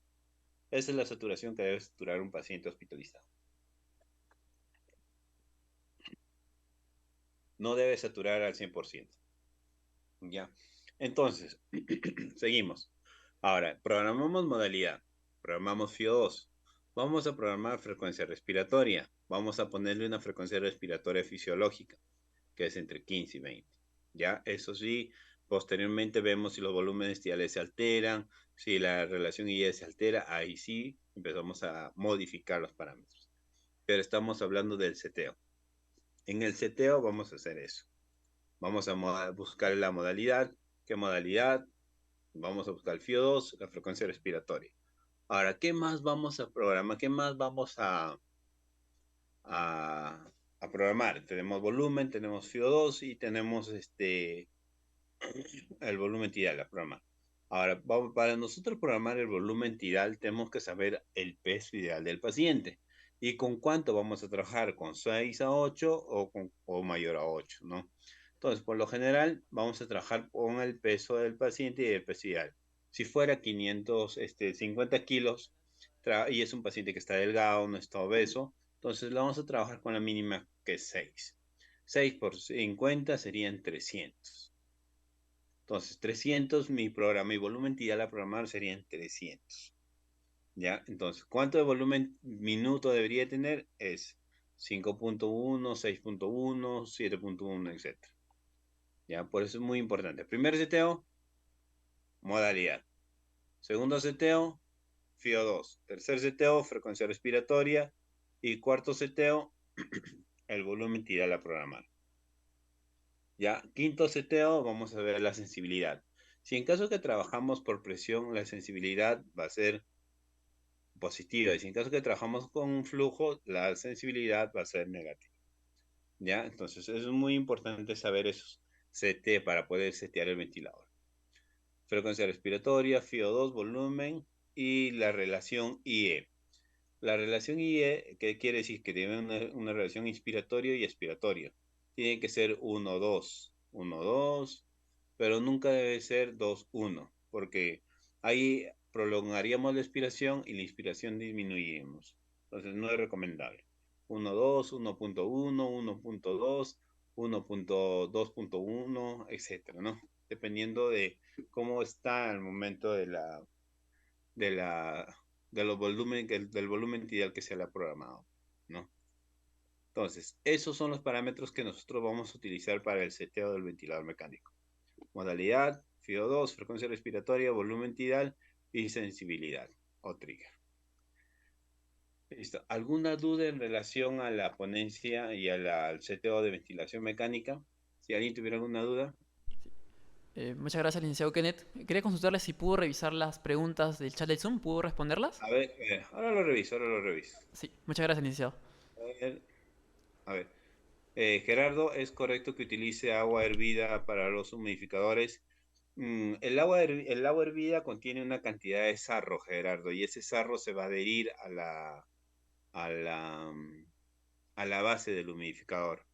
S1: Esa es la saturación que debe saturar un paciente hospitalizado. No debe saturar al 100%. Ya. Entonces, seguimos. Ahora, programamos modalidad, programamos FIO2, vamos a programar frecuencia respiratoria, vamos a ponerle una frecuencia respiratoria fisiológica, que es entre 15 y 20. Ya, eso sí, posteriormente vemos si los volúmenes tiales se alteran, si la relación I se altera, ahí sí empezamos a modificar los parámetros. Pero estamos hablando del seteo. En el seteo vamos a hacer eso. Vamos a buscar la modalidad. ¿Qué modalidad? Vamos a buscar el FIO2, la frecuencia respiratoria. Ahora, ¿qué más vamos a programar? ¿Qué más vamos a, a programar? Tenemos volumen, tenemos FIO2 y tenemos el volumen tidal a programar. Ahora, para nosotros programar el volumen tidal, tenemos que saber el peso ideal del paciente. ¿Y con cuánto vamos a trabajar? ¿Con 6 a 8 o mayor a 8, ¿no? Entonces, por lo general, vamos a trabajar con el peso del paciente y el peso ideal. Si fuera 550 kilos y es un paciente que está delgado, no está obeso, entonces lo vamos a trabajar con la mínima que es 6. 6 por 50 serían 300. Entonces, 300, mi volumen tidal a programar serían 300. ¿Ya? Entonces, ¿cuánto de volumen minuto debería tener? Es 5.1, 6.1, 7.1, etc. ¿ya? Por eso es muy importante. Primer seteo, modalidad. Segundo seteo, FIO2. Tercer seteo, frecuencia respiratoria. Y cuarto seteo, el volumen tidal a programar. Ya, quinto seteo, vamos a ver la sensibilidad. Si en caso que trabajamos por presión, la sensibilidad va a ser positiva. Y si en caso que trabajamos con un flujo, la sensibilidad va a ser negativa. ¿Ya? Entonces es muy importante saber esos CT para poder setear el ventilador. Frecuencia respiratoria, FIO2, volumen y la relación IE. La relación IE, ¿qué quiere decir? Que tiene una relación inspiratorio y expiratorio. Tiene que ser 1-2, 1-2, pero nunca debe ser 2-1, porque ahí prolongaríamos la expiración y la inspiración disminuiríamos. Entonces no es recomendable. 1-2, 1.1, 1.2, 1.2.1, etcétera, ¿no? Dependiendo de cómo está al momento de la los volumen, del volumen tidal que se le ha programado, ¿no? Entonces, esos son los parámetros que nosotros vamos a utilizar para el seteo del ventilador mecánico. Modalidad, FIO2, frecuencia respiratoria, volumen tidal y sensibilidad o trigger. Listo. ¿Alguna duda en relación a la ponencia y al seteo de ventilación mecánica? Si alguien tuviera alguna duda.
S2: Muchas gracias, licenciado Kenneth. Quería consultarle si pudo revisar las preguntas del chat del Zoom, ¿pudo responderlas?
S1: A ver, ahora lo reviso, ahora lo reviso.
S2: Sí, muchas gracias, licenciado.
S1: A ver, a ver. Gerardo, ¿es correcto que utilice agua hervida para los humidificadores? El agua hervida contiene una cantidad de sarro, Gerardo, y ese sarro se va a adherir a la, a la base del humidificador.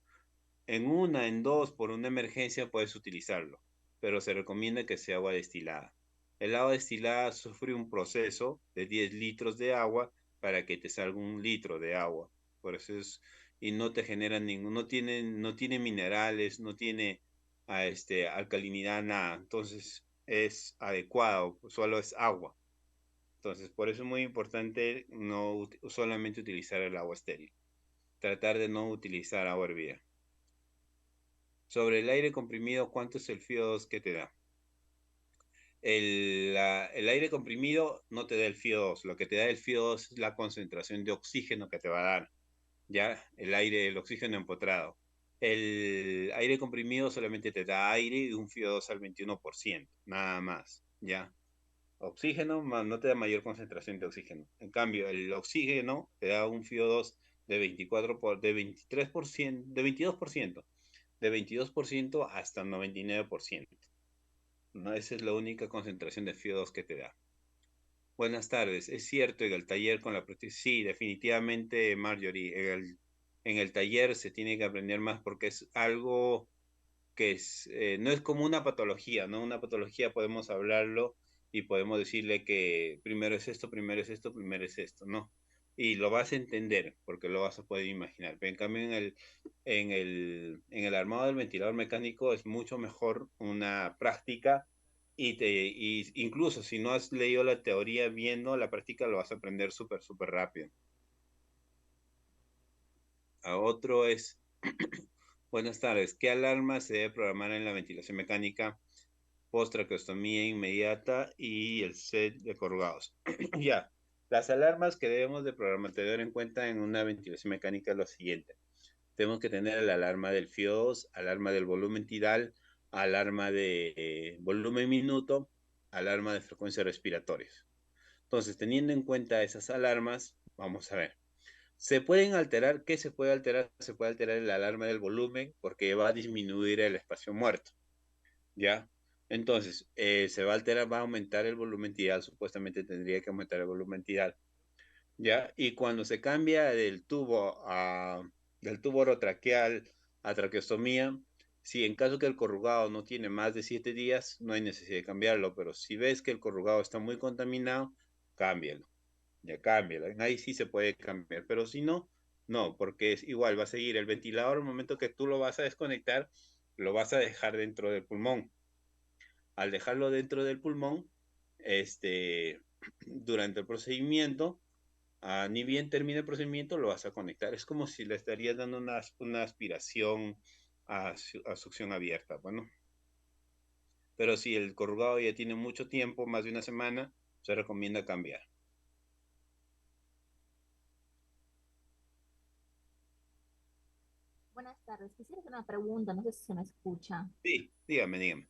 S1: En dos, por una emergencia puedes utilizarlo, pero se recomienda que sea agua destilada. El agua destilada sufre un proceso de 10 litros de agua para que te salga un litro de agua. Por eso es, y no te genera ningún, no tiene minerales, no tiene alcalinidad, nada. Entonces es adecuado, solo es agua. Entonces, por eso es muy importante no solamente utilizar el agua estéril. Tratar de no utilizar agua hervida. Sobre el aire comprimido, ¿cuánto es el FIO2 que te da? El aire comprimido no te da el FIO2, lo que te da el FIO2 es la concentración de oxígeno que te va a dar, ¿ya? El oxígeno empotrado. El aire comprimido solamente te da aire y un FIO2 al 21%, nada más, ¿ya? Oxígeno no te da mayor concentración de oxígeno. En cambio, el oxígeno te da un FIO2 de 23%, de 22%, de 22% hasta 99%. ¿No? Esa es la única concentración de FIO2 que te da. Buenas tardes. Es cierto, en el taller con la protección, sí, definitivamente, Marjorie, en el taller se tiene que aprender más porque es algo que no es como una patología, ¿no? Una patología podemos hablarlo y podemos decirle que primero es esto, primero es esto, primero es esto, ¿no? Y lo vas a entender porque lo vas a poder imaginar. Pero en cambio en el armado del ventilador mecánico es mucho mejor una práctica y incluso si no has leído la teoría viendo la práctica lo vas a aprender súper, súper rápido. A otro es, buenas tardes, ¿qué alarma se debe programar en la ventilación mecánica? Post-traqueostomía inmediata y el set de corrugados. Ya, las alarmas que debemos de programar, tener en cuenta en una ventilación mecánica es lo siguiente. Tenemos que tener la alarma del FIOS, alarma del volumen tidal, alarma de volumen minuto, alarma de frecuencia respiratorias. Entonces, teniendo en cuenta esas alarmas, vamos a ver. Se pueden alterar, ¿qué se puede alterar? Se puede alterar el alarma del volumen porque va a disminuir el espacio muerto. ¿Ya? Entonces, se va a alterar, va a aumentar el volumen tidal, supuestamente tendría que aumentar el volumen tidal, ¿ya? Y cuando se cambia del tubo orotraqueal a traqueostomía, si en caso que el corrugado no tiene más de 7 días, no hay necesidad de cambiarlo, pero si ves que el corrugado está muy contaminado, cámbialo, ya cámbialo, ahí sí se puede cambiar, pero si no, no, porque es igual, va a seguir el ventilador, al momento que tú lo vas a desconectar, lo vas a dejar dentro del pulmón, al dejarlo dentro del pulmón, durante el procedimiento, ni bien termine el procedimiento, lo vas a conectar. Es como si le estarías dando una aspiración a succión abierta. Bueno, pero si el corrugado ya tiene mucho tiempo, más de una semana, se recomienda cambiar.
S3: Buenas tardes. Quisiera hacer una pregunta, no sé si se me escucha.
S1: Sí, dígame, dígame.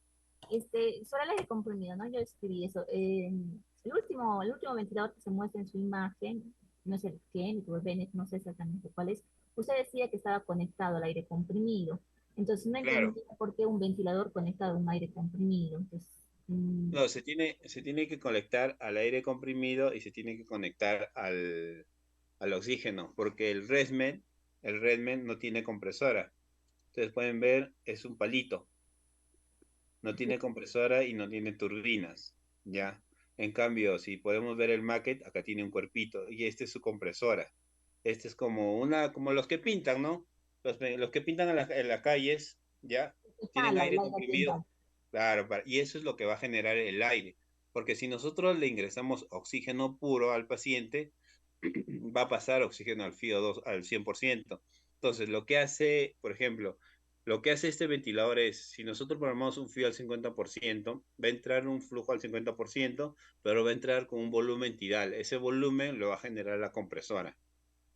S3: Sobre el aire comprimido, ¿no? Yo escribí eso. El último ventilador que se muestra en su imagen, no sé qué, o el Bennett, no sé exactamente cuál es. Usted decía que estaba conectado al aire comprimido. Entonces no
S1: Claro.
S3: entendía por qué un ventilador conectado a un aire comprimido. Entonces,
S1: No, se tiene que conectar al aire comprimido y se tiene que conectar al oxígeno, porque el RESMED no tiene compresora. Ustedes pueden ver, es un palito, no tiene compresora y no tiene turbinas, ¿ya? En cambio, si podemos ver el maquet, acá tiene un cuerpito y este es su compresora. Este es como los que pintan, ¿no? Los que pintan en las calles, ¿ya? Tienen
S3: jala el
S1: aire
S3: aire
S1: comprimido.
S3: tinta.
S1: Claro, y eso es lo que va a generar el aire. Porque si nosotros le ingresamos oxígeno puro al paciente, va a pasar oxígeno al FiO2 al 100%. Entonces, lo que hace, por ejemplo, lo que hace este ventilador es, si nosotros programamos un FiO al 50%, va a entrar un flujo al 50%, pero va a entrar con un volumen tidal. Ese volumen lo va a generar la compresora.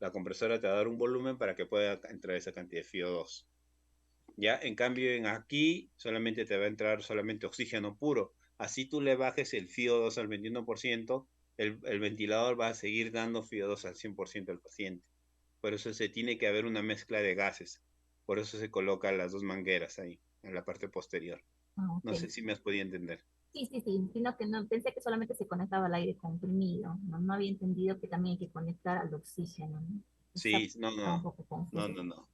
S1: La compresora te va a dar un volumen para que pueda entrar esa cantidad de FiO2. ¿Ya? En cambio, aquí solamente te va a entrar solamente oxígeno puro. Así tú le bajes el FiO2 al 21%, el ventilador va a seguir dando FiO2 al 100% al paciente. Por eso se tiene que haber una mezcla de gases. Por eso se colocan las dos mangueras ahí, en la parte posterior.
S3: Ah,
S1: No
S3: ok.
S1: sé si me has podido entender.
S3: Sí, sí, sí, sino que no, pensé que solamente se conectaba al aire comprimido, no, no había entendido que también hay que conectar al oxígeno, ¿no?
S1: Sí, no,
S3: Estaba un
S1: no,
S3: poco
S1: no,
S3: confuso.
S1: no, no.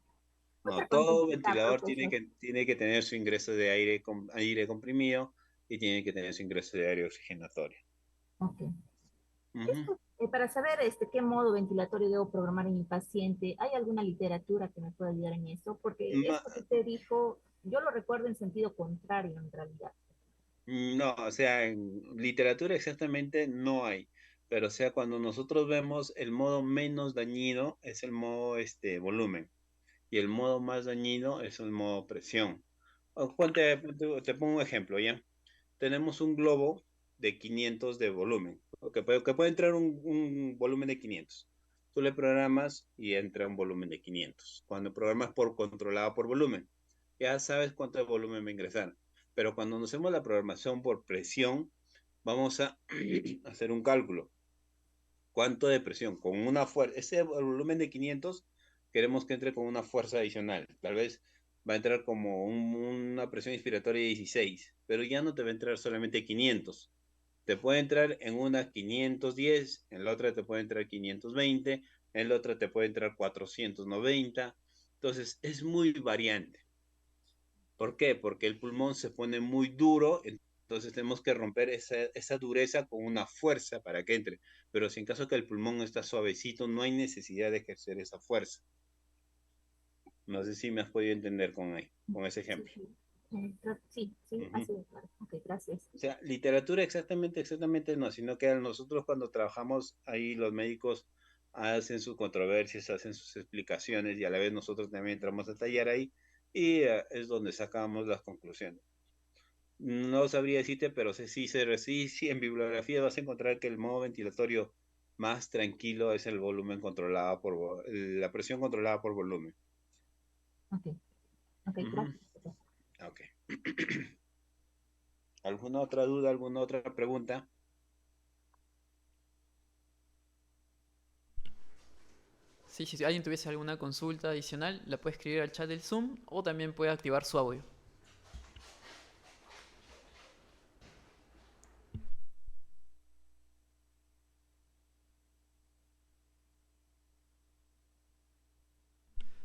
S1: No,
S3: Otra
S1: todo
S3: consulta,
S1: ventilador
S3: profesor.
S1: tiene que tener su ingreso de aire comprimido y tiene que tener su ingreso de aire oxigenatorio.
S3: Ok.
S1: Ujú.
S3: Para saber qué modo ventilatorio debo programar en mi paciente, ¿hay alguna literatura que me pueda ayudar en eso? Porque
S1: Ma-
S3: esto que usted dijo, yo lo recuerdo en sentido contrario en realidad.
S1: No, o sea, en literatura exactamente no hay, pero o sea, cuando nosotros vemos el modo menos dañino es el modo volumen y el modo más dañino es el modo presión. Te pongo un ejemplo, ¿ya? Tenemos un globo de 500 de volumen, o que puede entrar un volumen de 500. Tú le programas y entra un volumen de 500. Cuando programas por controlado por volumen, ya sabes cuánto de volumen va a ingresar. Pero cuando nos hacemos la programación por presión, vamos a hacer un cálculo. ¿Cuánto de presión? Con una fuerza, ese volumen de 500 queremos que entre con una fuerza adicional. Tal vez va a entrar como una presión inspiratoria de 16, pero ya no te va a entrar solamente 500. Te puede entrar en una 510, en la otra te puede entrar 520, en la otra te puede entrar 490. Entonces es muy variante. ¿Por qué? Porque el pulmón se pone muy duro, entonces tenemos que romper esa dureza con una fuerza para que entre. Pero si en caso que el pulmón está suavecito, no hay necesidad de ejercer esa fuerza. No sé si me has podido entender con ese
S3: Sí,
S1: ejemplo.
S3: sí. Sí, sí,
S1: Ujú.
S3: así es, claro. Ok, gracias.
S1: O sea, literatura exactamente no, sino que nosotros cuando trabajamos ahí los médicos hacen sus controversias, hacen sus explicaciones y a la vez nosotros también entramos a tallar ahí y es donde sacamos las conclusiones. No sabría decirte, pero sí, en bibliografía vas a encontrar que el modo ventilatorio más tranquilo es el volumen controlado la presión controlada por volumen.
S3: Ok, ok,
S1: Ujú.
S3: gracias, profesor.
S1: Ok. ¿Alguna otra duda, alguna otra pregunta?
S2: Sí, si alguien tuviese alguna consulta adicional, la puede escribir al chat del Zoom o también puede activar su audio.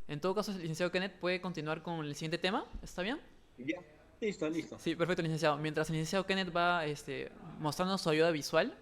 S2: En todo caso, el licenciado Kenneth puede continuar con el siguiente tema. ¿Está bien?
S1: Ya, listo, listo.
S2: Sí, perfecto, licenciado. Mientras el licenciado Kenneth va mostrando su ayuda visual,